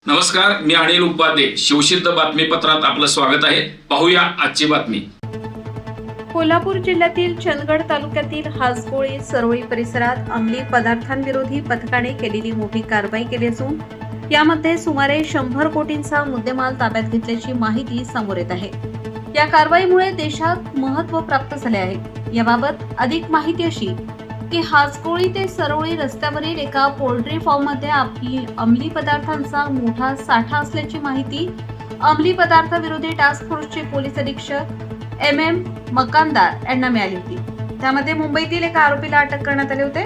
नमस्कार, मी अनिल उपाध्ये. शिवसिद्ध बातमीपत्रात आपलं स्वागत आहे. पाहूया आजची बातमी. कोल्हापूर जिल्ह्यातील चंदगड तालुक्यातील हासगोळी सरोळी परिसरात अंमली पदार्थांविरोधी पथकाने केलेली मोठी कारवाई केली असून यामध्ये सुमारे 100 कोटींचा मुद्देमाल ताब्यात घेतल्याची माहिती समोर येत आहे. या कारवाईमुळे देशात महत्त्व प्राप्त झाले आहे. याबाबत अधिक माहिती अशी की हासगोळी ते सरोळी रस्त्यावरील एका पोल्ट्री फार्ममध्ये अंमली पदार्थांचा मोठा साठा असल्याची माहिती अंमली पदार्थाविरोधी टास्क फोर्सचे पोलीस अधीक्षक MM मकानदार यांना मिळाली होती. त्यामध्ये मुंबईतील एका आरोपीला अटक करण्यात आले होते.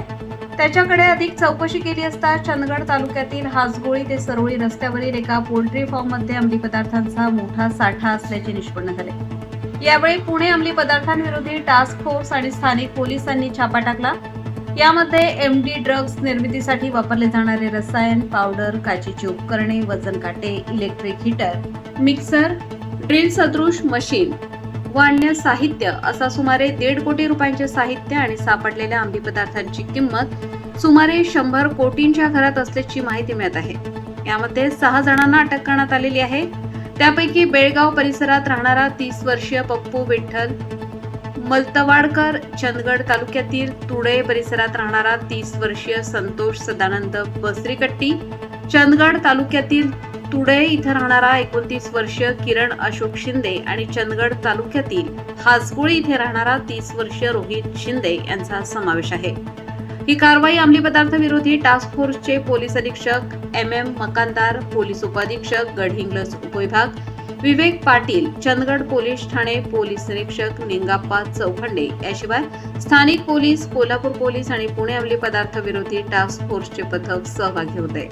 त्याच्याकडे अधिक चौकशी केली असता चंदगड तालुक्यातील हासगोळी ते सरोळी रस्त्यावरील एका पोल्ट्री फार्ममध्ये अंमली पदार्थांचा मोठा साठा असल्याचे निष्पन्न झाले. यावेळी पुणे अंमली पदार्थांविरोधी टास्क फोर्स आणि स्थानिक पोलिसांनी छापा टाकला. यामध्ये MD ड्रग्ज निर्मितीसाठी वापरले जाणारे रसायन, पावडर, काचेची उपकरणे, वजन काटे, इलेक्ट्रिक हीटर, मिक्सर, ड्रिल सदृश मशीन व अन्य साहित्य असा सुमारे 1.5 कोटी रुपयांचे साहित्य आणि सापडलेल्या अंमली पदार्थांची किंमत सुमारे 100 कोटींच्या घरात असल्याची माहिती मिळत आहे. यामध्ये 6 जणांना अटक करण्यात आलेली आहे. त्यापैकी बेळगाव परिसरात राहणारा 30 वर्षीय पप्पू विठ्ठल मलतवाडकर, चंदगड तालुक्यातील तुडे परिसरात राहणारा 30 वर्षीय संतोष सदानंद बसरीकट्टी, चंदगड तालुक्यातील तुडे इथं राहणारा 29 वर्षीय किरण अशोक शिंदे आणि चंदगड तालुक्यातील हासगोळी इथे राहणारा 30 वर्षीय रोहित शिंदे यांचा समावेश आहे. ही कारवाई अंमली पदार्थ विरोधी टास्क फोर्सचे पोलीस अधीक्षक MM मकानदार, पोलीस उपाधीक्षक गडहिंग्लज उपविभाग विवेक पाटील, चंदगड पोलीस ठाणे पोलीस निरीक्षक निंगाप्पा चौखंडे याशिवाय स्थानिक पोलीस, कोल्हापूर पोलीस आणि पुणे अंमली पदार्थ विरोधी टास्क फोर्सचे पथक सहभागी होते.